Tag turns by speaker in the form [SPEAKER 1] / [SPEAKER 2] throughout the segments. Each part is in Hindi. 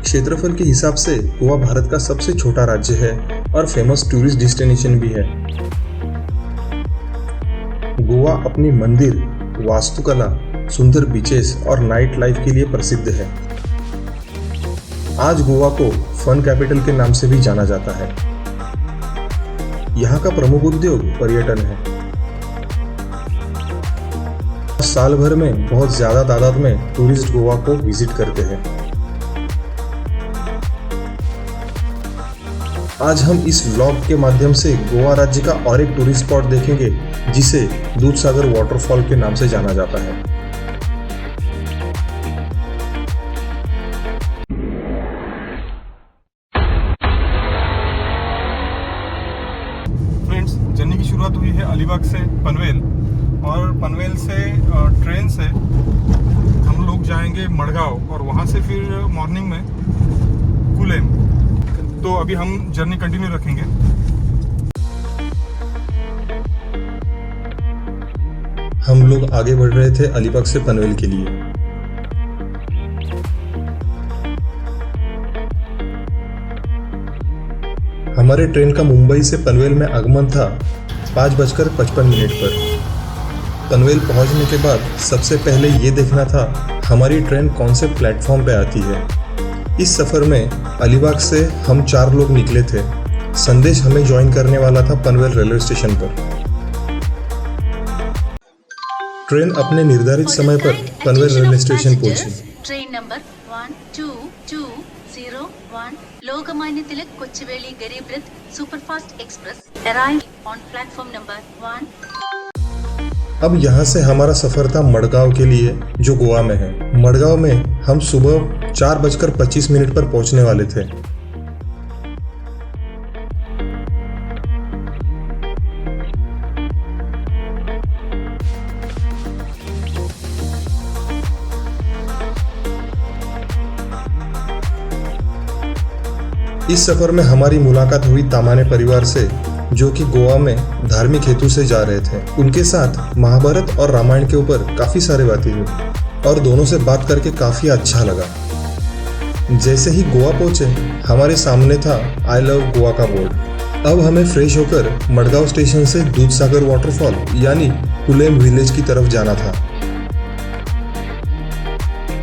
[SPEAKER 1] क्षेत्रफल के हिसाब से गोवा भारत का सबसे छोटा राज्य है और फेमस टूरिस्ट डेस्टिनेशन भी है। गोवा अपनी मंदिर, वास्तुकला, सुंदर बीचेस और नाइट लाइफ के लिए प्रसिद्ध है। आज गोवा को फन कैपिटल के नाम से भी जाना जाता है। यहाँ का प्रमुख उद्योग पर्यटन है। साल भर में बहुत ज्यादा तादाद में टूरिस्ट गोवा को विजिट करते हैं। आज हम इस व्लॉग के माध्यम से गोवा राज्य का और एक टूरिस्ट स्पॉट देखेंगे जिसे दूधसागर वाटरफॉल के नाम से जाना जाता है।
[SPEAKER 2] फ्रेंड्स, जर्नी की शुरुआत हुई है अलीबाग से पनवेल, और पनवेल से ट्रेन से हम लोग जाएंगे मडगांव और वहाँ से फिर मॉर्निंग में कुलेम। तो अभी हम जर्नी कंटिन्यू रखेंगे।
[SPEAKER 1] हम लोग आगे बढ़ रहे थे अलीबाग से पनवेल के लिए। हमारे ट्रेन का मुंबई से पनवेल में आगमन था 5:55 पर। पनवेल पहुंचने के बाद सबसे पहले ये देखना था हमारी ट्रेन कौन से प्लेटफॉर्म पे आती है। इस सफ़र में अलीबाग से हम 4 लोग निकले थे। संदेश हमें ज्वाइन करने वाला था पनवेल रेलवे स्टेशन पर। ट्रेन अपने निर्धारित समय पर पनवेल रेलवे स्टेशन पहुंची।
[SPEAKER 3] ट्रेन नंबर 12201 लोकमान्य तिलक कोचुवेली गरीब रथ superfast express arrived on platform number 1।
[SPEAKER 1] अब यहाँ से हमारा सफर था मडगांव के लिए, जो गोवा में है। मडगांव में हम सुबह 4:25 पर पहुँचने वाले थे। इस सफर में हमारी मुलाकात हुई तामाने परिवार से, जो कि गोवा में धार्मिक हेतु से जा रहे थे। उनके साथ महाभारत और रामायण के ऊपर काफी सारे बातें हुई और दोनों से बात करके काफी अच्छा लगा। जैसे ही गोवा पहुंचे, हमारे सामने था आई लव गोवा का बोर्ड। अब हमें फ्रेश होकर मडगांव स्टेशन से दूधसागर वाटरफॉल यानी कुलेम विलेज की तरफ जाना था।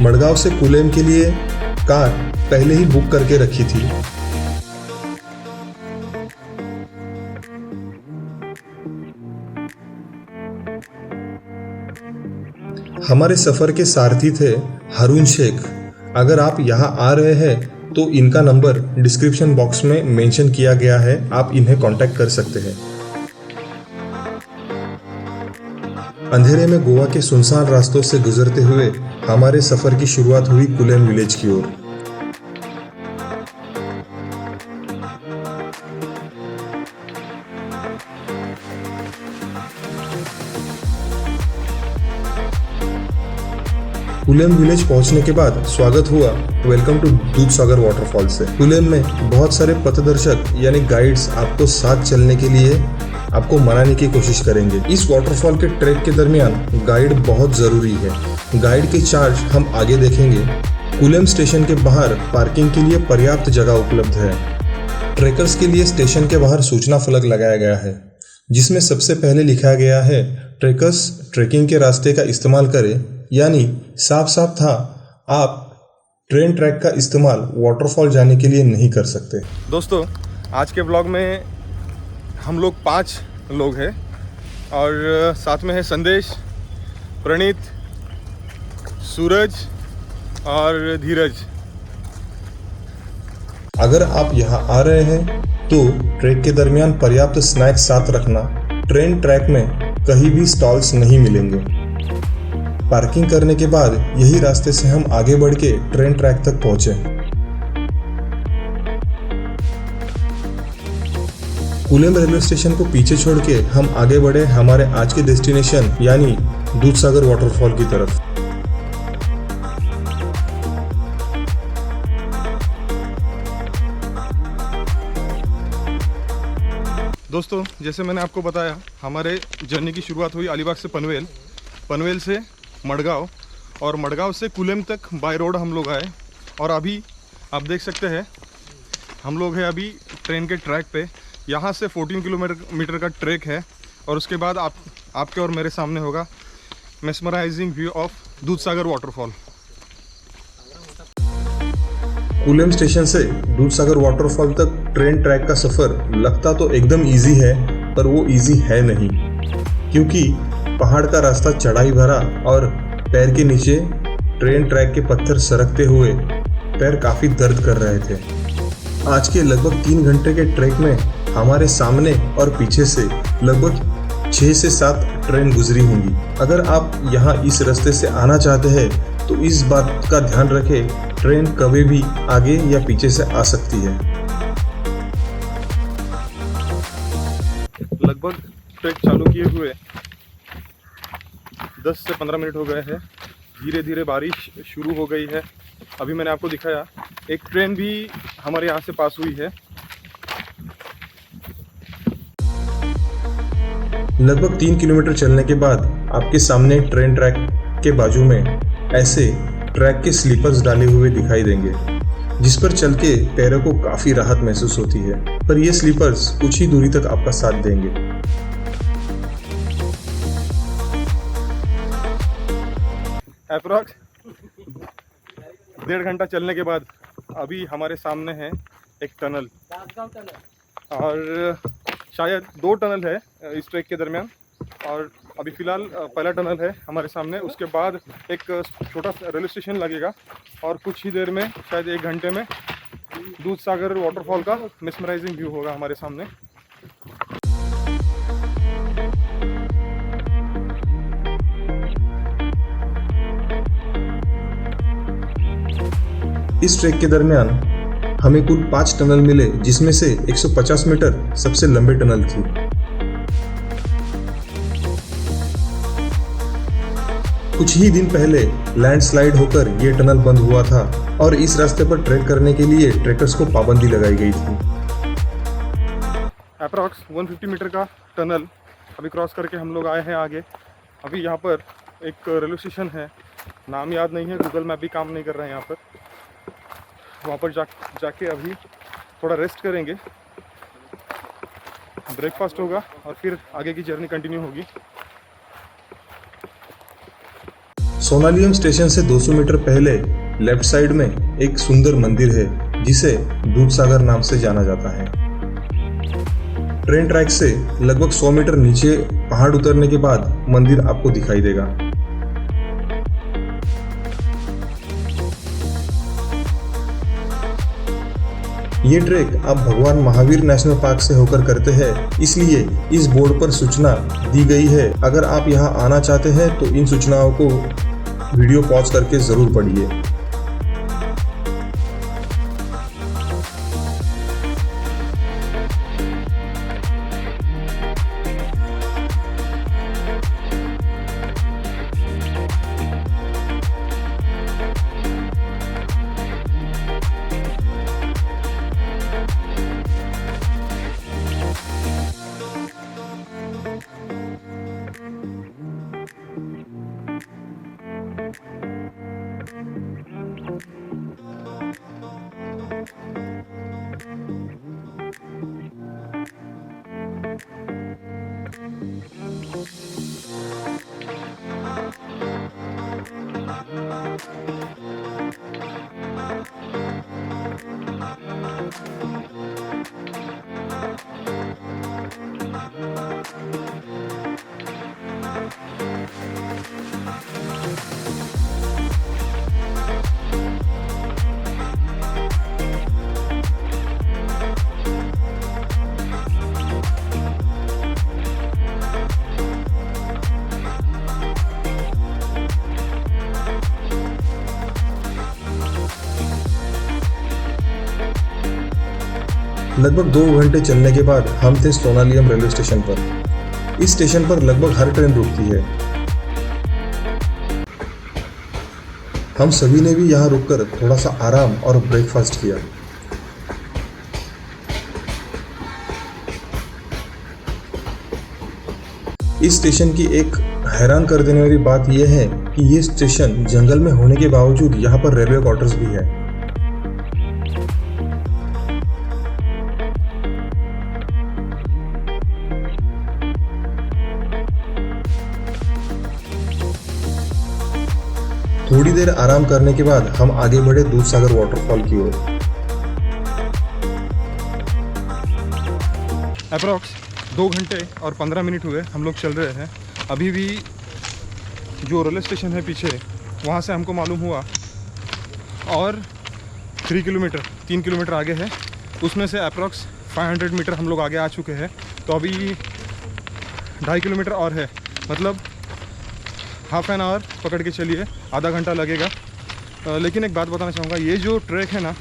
[SPEAKER 1] मडगांव से कुलेम के लिए कार पहले ही बुक करके रखी थी। हमारे सफर के सारथी थे हारून शेख। अगर आप यहाँ आ रहे हैं तो इनका नंबर डिस्क्रिप्शन बॉक्स में मेंशन किया गया है, आप इन्हें कांटेक्ट कर सकते हैं। अंधेरे में गोवा के सुनसान रास्तों से गुजरते हुए हमारे सफर की शुरुआत हुई कुलेम विलेज की ओर। कुलेम विलेज पहुंचने के बाद स्वागत हुआ वेलकम टू दूधसागर वाटरफॉल से। कुलेम में बहुत सारे पथदर्शक यानी गाइड्स आपको साथ चलने के लिए आपको मनाने की कोशिश करेंगे। इस वाटरफॉल के ट्रैक के दरमियान गाइड बहुत जरूरी है। गाइड के चार्ज हम आगे देखेंगे। कुलेम स्टेशन के बाहर पार्किंग के लिए पर्याप्त जगह उपलब्ध है। ट्रेकर्स के लिए स्टेशन के बाहर सूचना फलक लगाया गया है, जिसमें सबसे पहले लिखा गया है ट्रेकर्स ट्रेकिंग के रास्ते का इस्तेमाल करें, यानी साफ साफ था आप ट्रेन ट्रैक का इस्तेमाल वाटरफॉल जाने के लिए नहीं कर सकते।
[SPEAKER 2] दोस्तों, आज के ब्लॉग में हम लोग 5 लोग हैं और साथ में है संदेश, प्रणीत, सूरज और धीरज।
[SPEAKER 1] अगर आप यहाँ आ रहे हैं तो ट्रैक के दरमियान पर्याप्त स्नैक्स साथ रखना। ट्रेन ट्रैक में कहीं भी स्टॉल्स नहीं मिलेंगे। पार्किंग करने के बाद यही रास्ते से हम आगे बढ़ के ट्रेन ट्रैक तक पहुंचे। कुलेम रेलवे स्टेशन को पीछे छोड़ के हम आगे बढ़े हमारे आज के डेस्टिनेशन यानी दूधसागर वाटरफॉल की तरफ।
[SPEAKER 2] दोस्तों, जैसे मैंने आपको बताया, हमारे जर्नी की शुरुआत हुई अलीबाग से पनवेल, पनवेल से मडगांव और मडगांव से कुलेम तक बाय रोड हम लोग आए और अभी आप देख सकते हैं हम लोग हैं अभी ट्रेन के ट्रैक पे। यहाँ से 14 किलोमीटर का ट्रैक है और उसके बाद आपके और मेरे सामने होगा mesmerising view of Dudhsagar waterfall.
[SPEAKER 1] Kulem station से दूधसागर वाटरफॉल तक ट्रेन ट्रैक का सफ़र लगता तो एकदम इजी है, पर वो इजी है नहीं, क्योंकि पहाड़ का रास्ता चढ़ाई भरा और पैर के नीचे ट्रेन ट्रैक के पत्थर सरकते हुए पैर काफ़ी दर्द कर रहे थे। आज के लगभग 3 घंटे के ट्रैक में हमारे सामने और पीछे से लगभग 6 से 7 ट्रेन गुजरी होंगी। अगर आप यहाँ इस रास्ते से आना चाहते हैं तो इस बात का ध्यान रखें, ट्रेन कभी भी आगे या पीछे से आ सकती है।
[SPEAKER 2] लगभग ट्रैक चालू किए हुए 10 से 15 मिनट हो गए हैं। धीरे धीरे बारिश शुरू हो गई है। अभी मैंने आपको दिखाया एक ट्रेन भी हमारे यहाँ से पास हुई है।
[SPEAKER 1] लगभग 3 किलोमीटर चलने के बाद आपके सामने ट्रेन ट्रैक के बाजू में ऐसे ट्रैक के स्लीपर्स डाले हुए दिखाई देंगे, जिस पर चल के पैरों को काफ़ी राहत महसूस होती है। पर ये स्लीपर्स कुछ ही दूरी तक आपका साथ देंगे।
[SPEAKER 2] अप्रॉक्स 1.5 घंटा चलने के बाद अभी हमारे सामने है एक टनल, और शायद 2 टनल है इस ट्रैक के दरमियान। और अभी फ़िलहाल पहला टनल है हमारे सामने। उसके बाद एक छोटा रेलवे स्टेशन लगेगा और कुछ ही देर में, शायद 1 घंटे में, दूधसागर वाटरफॉल का मेस्मराइजिंग व्यू होगा हमारे सामने।
[SPEAKER 1] इस ट्रैक के दरमियान हमें कुल 5 टनल मिले, जिसमें से 150 मीटर सबसे लंबे टनल थी। कुछ ही दिन पहले लैंडस्लाइड होकर ये टनल बंद हुआ था और इस रास्ते पर ट्रैक करने के लिए ट्रैकर्स को पाबंदी लगाई गई थी।
[SPEAKER 2] अप्रॉक्स 150 मीटर का टनल अभी क्रॉस करके हम लोग आए हैं आगे। अभी यहाँ पर एक रेलवे स्टेशन है, नाम याद नहीं है, गूगल मैप भी काम नहीं कर रहा है यहाँ पर। वहाँ पर जाके अभी थोड़ा रेस्ट करेंगे, ब्रेकफास्ट होगा और फिर आगे की जर्नी कंटिन्यू होगी।
[SPEAKER 1] सोनालियम स्टेशन से 200 मीटर पहले लेफ्ट साइड में एक सुंदर मंदिर है, जिसे दूधसागर नाम से जाना जाता है। ट्रेन ट्रैक से लगभग 100 मीटर नीचे पहाड़ उतरने के बाद मंदिर आपको दिखाई देगा। ये ट्रैक आप भगवान महावीर नेशनल पार्क से होकर करते हैं, इसलिए इस बोर्ड पर सूचना दी गई है। अगर आप यहाँ आना चाहते हैं तो इन सूचनाओं को वीडियो पॉज करके ज़रूर पढ़िए। लगभग 2 घंटे चलने के बाद हम थे सोनालियम रेलवे स्टेशन पर। इस स्टेशन पर लगभग हर ट्रेन रुकती है। हम सभी ने भी यहाँ रुककर थोड़ा सा आराम और ब्रेकफास्ट किया। इस स्टेशन की एक हैरान कर देने वाली बात यह है कि ये स्टेशन जंगल में होने के बावजूद यहाँ पर रेलवे क्वार्टर्स भी है। थोड़ी देर आराम करने के बाद हम आगे बढ़े दूधसागर वाटरफॉल की ओर।
[SPEAKER 2] अप्रॉक्स 2 घंटे और 15 मिनट हुए हम लोग चल रहे हैं। अभी भी जो रेलवे स्टेशन है पीछे, वहाँ से हमको मालूम हुआ और 3 किलोमीटर आगे है। उसमें से अप्रॉक्स 500 मीटर हम लोग आगे आ चुके हैं। तो अभी 2.5 किलोमीटर और है, मतलब हाफ एन आवर पकड़ के चलिए, आधा घंटा लगेगा। लेकिन एक बात बताना चाहूँगा, ये जो ट्रैक है ना,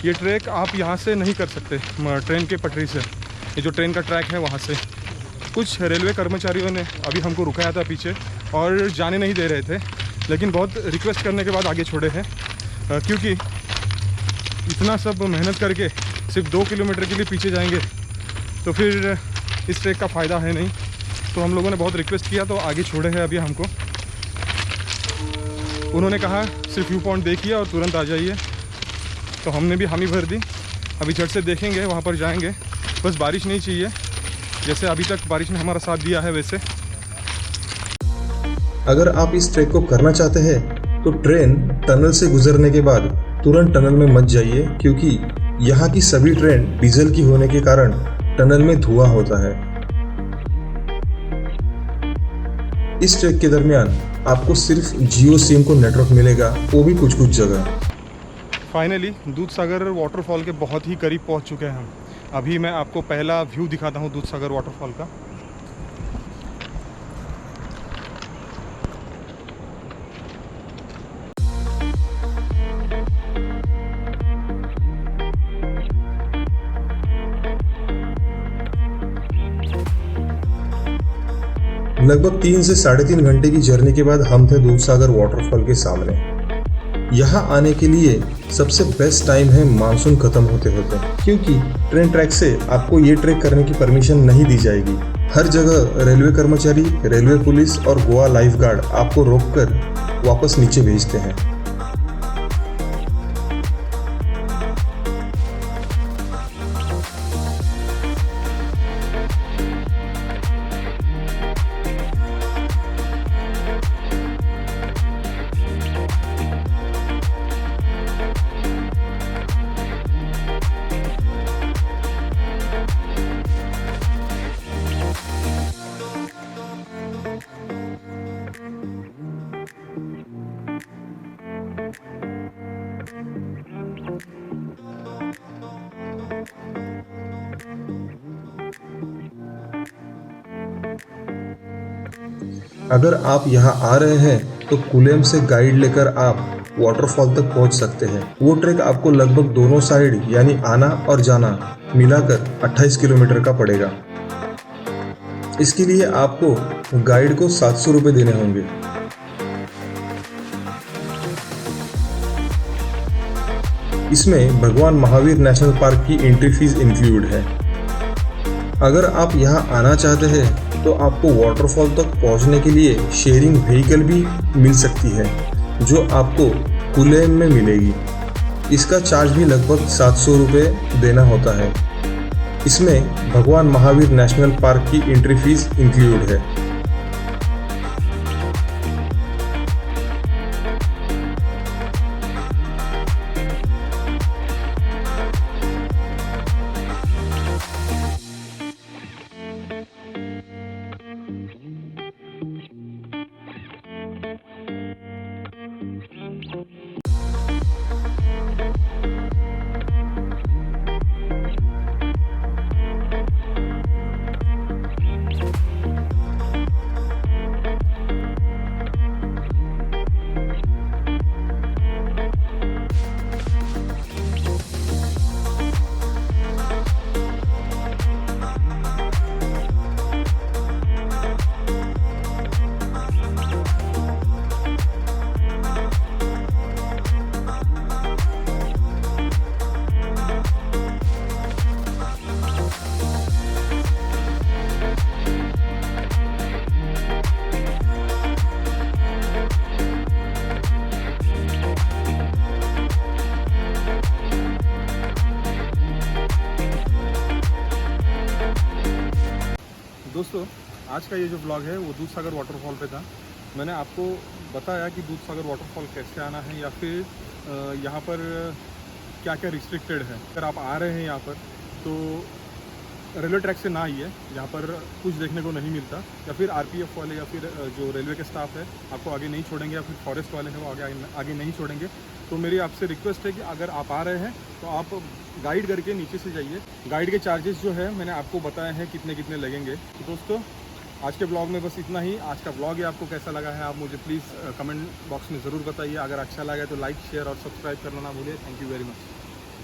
[SPEAKER 2] ये ट्रैक आप यहाँ से नहीं कर सकते ट्रेन के पटरी से। ये जो ट्रेन का ट्रैक है वहाँ से कुछ रेलवे कर्मचारियों ने अभी हमको रुकाया था पीछे और जाने नहीं दे रहे थे, लेकिन बहुत रिक्वेस्ट करने के बाद आगे छोड़े हैं। क्योंकि इतना सब मेहनत करके सिर्फ 2 किलोमीटर के लिए पीछे जाएंगे तो फिर इस ट्रैक का फ़ायदा है नहीं। तो हम लोगों ने बहुत रिक्वेस्ट किया तो आगे छोड़े हैं अभी हमको। उन्होंने कहा सिर्फ व्यू पॉइंट देखिए और तुरंत आ जाइए, तो हमने भी हामी भर दी। अभी झट से देखेंगे, वहाँ पर जाएंगे। बस बारिश नहीं चाहिए, जैसे अभी तक बारिश ने हमारा साथ दिया है वैसे।
[SPEAKER 1] अगर आप इस ट्रैक को करना चाहते हैं तो ट्रेन टनल से गुजरने के बाद तुरंत टनल में मत जाइए, क्योंकि यहाँ की सभी ट्रेन डीजल की होने के कारण टनल में धुआं होता है। इस ट्रैक के दरमियान आपको सिर्फ जियो सिम को नेटवर्क मिलेगा, वो भी कुछ कुछ जगह।
[SPEAKER 2] फाइनली दूधसागर वाटरफॉल के बहुत ही करीब पहुँच चुके हैं हम। अभी मैं आपको पहला व्यू दिखाता हूँ दूधसागर वाटरफॉल का।
[SPEAKER 1] लगभग 3 से 3.5 घंटे की जर्नी के बाद हम थे दूधसागर वाटरफॉल के सामने। यहाँ आने के लिए सबसे बेस्ट टाइम है मानसून खत्म होते होते, क्योंकि ट्रेन ट्रैक से आपको ये ट्रैक करने की परमिशन नहीं दी जाएगी। हर जगह रेलवे कर्मचारी, रेलवे पुलिस और गोवा लाइफ गार्ड आपको रोककर वापस नीचे भेजते हैं। अगर आप यहाँ आ रहे हैं तो कुलेम से गाइड लेकर आप वाटरफॉल तक पहुँच सकते हैं। वो ट्रैक आपको लगभग दोनों साइड यानी आना और जाना मिलाकर 28 किलोमीटर का पड़ेगा। इसके लिए आपको गाइड को 700 रुपये देने होंगे। इसमें भगवान महावीर नेशनल पार्क की एंट्री फीस इंक्लूड है। अगर आप यहाँ आना चाहते हैं तो आपको वाटरफॉल तक पहुँचने के लिए शेयरिंग व्हीकल भी मिल सकती है, जो आपको कुलेम में मिलेगी। इसका चार्ज भी लगभग 700 रुपये देना होता है। इसमें भगवान महावीर नेशनल पार्क की एंट्री फीस इंक्लूड है।
[SPEAKER 2] दोस्तों, आज का ये जो ब्लॉग है वो दूधसागर वाटरफॉल पे था। मैंने आपको बताया कि दूधसागर वाटरफॉल कैसे आना है या फिर यहाँ पर क्या क्या रिस्ट्रिक्टेड है। अगर आप आ रहे हैं यहाँ पर तो रेलवे ट्रैक से ना आइए, यहाँ पर कुछ देखने को नहीं मिलता, या फिर आरपीएफ वाले या फिर जो रेलवे के स्टाफ है आपको आगे नहीं छोड़ेंगे, या फिर फॉरेस्ट वाले हैं वो आगे नहीं छोड़ेंगे। तो मेरी आपसे रिक्वेस्ट है कि अगर आप आ रहे हैं तो आप गाइड करके नीचे से जाइए। गाइड के चार्जेस जो है मैंने आपको बताए हैं कितने कितने लगेंगे। तो दोस्तों आज के ब्लॉग में बस इतना ही। आज का ब्लॉग है आपको कैसा लगा है आप मुझे प्लीज़ कमेंट बॉक्स में ज़रूर बताइए। अगर अच्छा लगा है तो लाइक शेयर और सब्सक्राइब करना ना भूलिए। Thank you very much.